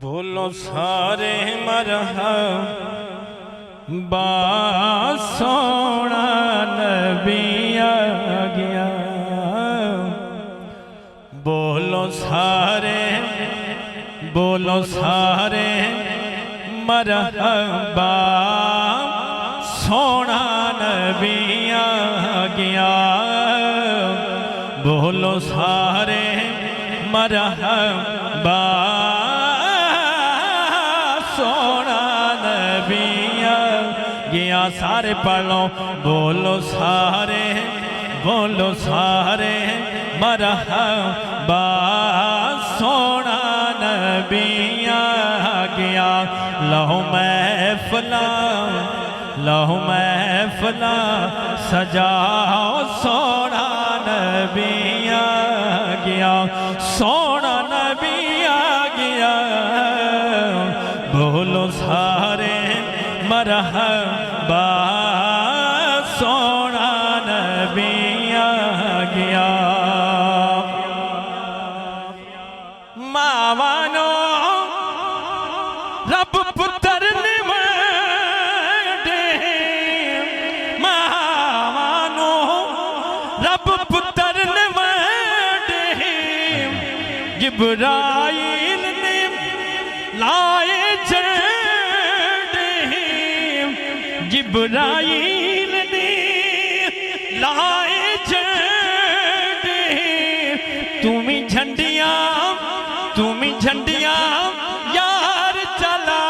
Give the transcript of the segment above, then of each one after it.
बोलो सारे मरहबा सोना नबी आ गया। बोलो सारे मरहबा सोना नबी आ गया। बोलो सारे मरहबा सोना नबी आ गया। सारे पढ़ लो। बोलो सारे मरहबा सोना नबी आ गया। लहो महफिला सजाओ सोना नबी आ गया। सोना नबी आ गया। बोलो सारे मरहबा सोना नबी आ गया। मावानो रब पुत्र ने मडे। मावानो रब पुत्र ने मडे। जिब्राइल ने लाए झंडे। जिब्राइल ने लाए झंडे। तुम्ही झंडियां यार चला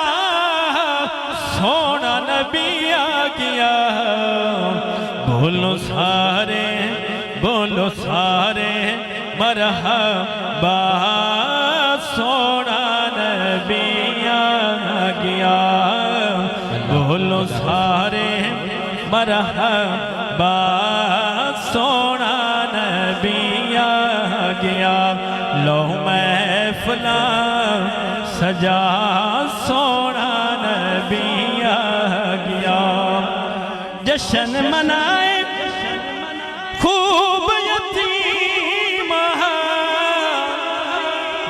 सोना नबी आ गया। बोलो सारे मरहबा सोना नबी आ गया। बोलो सारे मरहबा सोना नबी आ गया। लो महफिला सजा सोना नबी आ गया। जश्न मनाए खूब यतीम।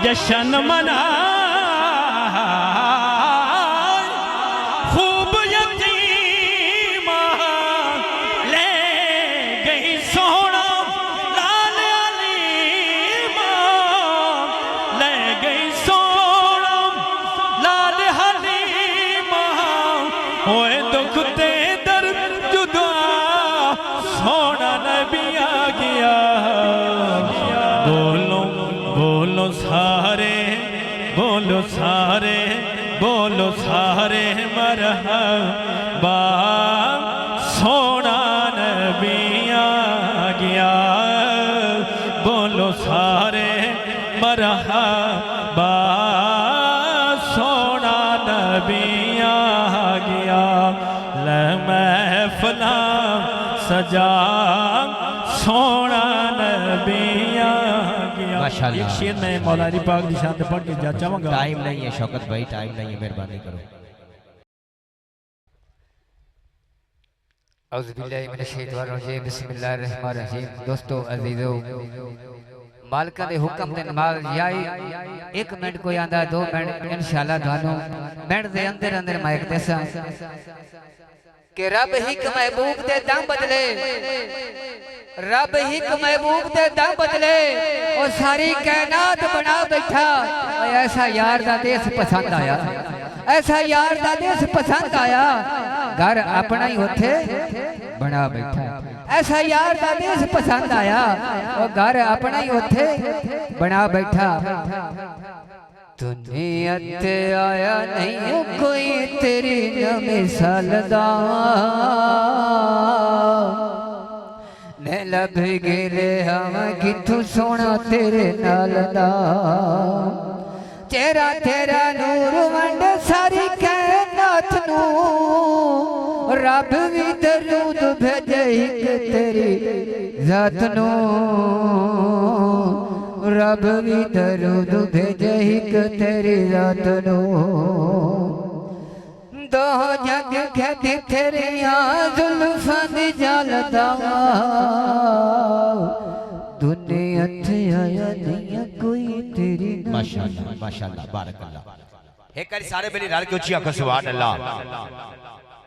जश्न मनाए खूब यतीम। ले गई सोना लाल हलीमा। ले गई सोना लाल हलीमा। होए दुख ते दर्द जुदा सोना नबी आ गया। बोलो सारे मरहबा सोना नबी आ गया। बोलो सारे मरहबा सोना नबी आ गया। ले महफिला सजा सोना नबी आ गया। एक शेर में मौलाना पाक की शान पढ़ के जा चाहूंगा। टाइम नहीं है शौकत भाई, टाइम नहीं है, मेहरबानी करो। औज़ुबिल्लाहि बिस्मिल्लाहिर्रहमानिर्रहीम। दोस्तों अजीजों, मालिका दे हुक्म दे नाल याई 1 मिनट कोई आंदा 2 मिनट इंशाअल्लाह थानू मिनट दे अंदर अंदर माइक देसा कि रब ही महबूब दे दम बदले। रब ही महबूब दे दम बदले और सारी कायनात बना बैठा। ऐसा यार दा देश पसंद आया। ऐसा यार दा देश पसंद आया। घर अपना ही होते बना बैठा। ऐसा यार दा देश पसंद आया और घर अपना ही होते बना बैठा। दुनिया ते आया नहीं कोई तेरी न मिसाल दा। ने लब गिरे हम किथू सोना तेरे नाल दा। चेहरा तेरा नूर वंड सारी कायनात नू। रब भी दरूद भेजे एक तेरी जात नू। रब भी दरूद भेजे एक तेरी जात नू। दो जग कहती तेरिया जुल्फां दी जलदा। दुनिया थे आया नहीं कोई तेरी। माशाअल्लाह माशाअल्लाह बारक अल्लाह। एक बार सारे बेली रल के उच्ची आखो सुभान अल्लाह।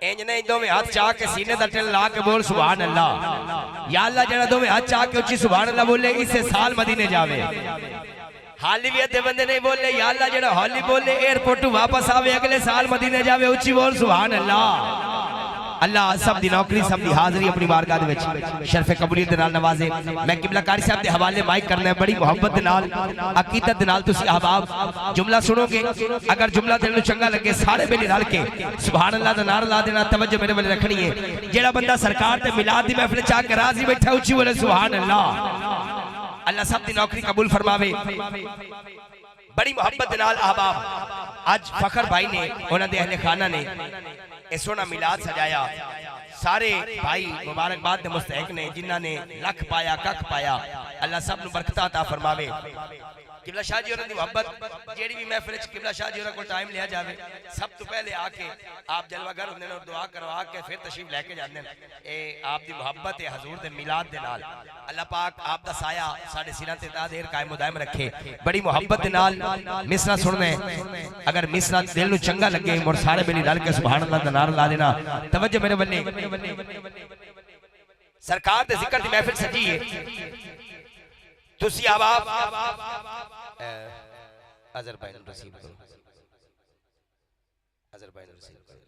इंज नहीं दोवें हाथ चाह के सीने दा टिल ला के बोल सुभान अल्लाह। या अल्लाह जेड़ा दोवें हाथ चाह के उच्ची सुभान अल्लाह बोले इसे साल मदीने जावे। हाली भी अद्धे बंदे नहीं बोले या अल्लाह जेड़ा हाली बोले एयरपोर्ट वापस आवे अगले साल मदीने जावे उच्ची बोल सुभान अल्लाह। अल्लाह सब दी नौकरी सब दी हाजरी अपनी बारगाह दे विच शरफ कबूलियत दे नाल नवाजे। मैं किबला कारी साहब दे हवाले माइक करना है बड़ी मोहब्बत दे नाल अकीदत दे नाल तुसी अहबाब जुमला सुनोगे अगर जुमला दिल नूं चंगा लगे सारे बेली रल के सुभान अल्लाह दा नारा ला देना। तवज्जो मेरे वाले रखनी है जेड़ा बंदा सरकार ते मिलाद दी महफिल चा के राजी बैठा उच्ची बोले सुभान अल्लाह। अल्लाह सब दी नौकरी कबूल फरमावे। बड़ी मोहब्बत दे नाल अहबाब आज फखर भाई ने उन्हां दे अहले खाना ने सोना मिलाद सजाया। सारे भाई मुबारकबाद दे मुस्तहक ने जिन्हां ने लख पाया कख पाया। अल्लाह सब नु बरकत अता फरमावे। किबला शाह जी होरां दी मोहब्बत जेड़ी भी महफिल च किबला शाह जी होरां को टाइम लिया जावे सब तो पहले आके आप जलवागर होंदे ने और दुआ करवा के फिर तशरीफ लेके जांदे ने। ए आप दी मोहब्बत है हुजूर दे मिलाद दे नाल। अल्लाह पाक आप दा साया साडे सिरां ते ता देर कायम दायम रखे। बड़ी मोहब्बत दे नाल मिसरा सुनने अगर मिसरा दिल नु चंगा लगे मोर सारे बेली रल के सुभान अल्लाह दा नारा ला देना। तवज्जो मेरे बल्ले सरकार दे जिक्र दी महफिल सजी है तुसी अहबाब अजरबैजान रसीद करो अजरबैजान रसीद करो।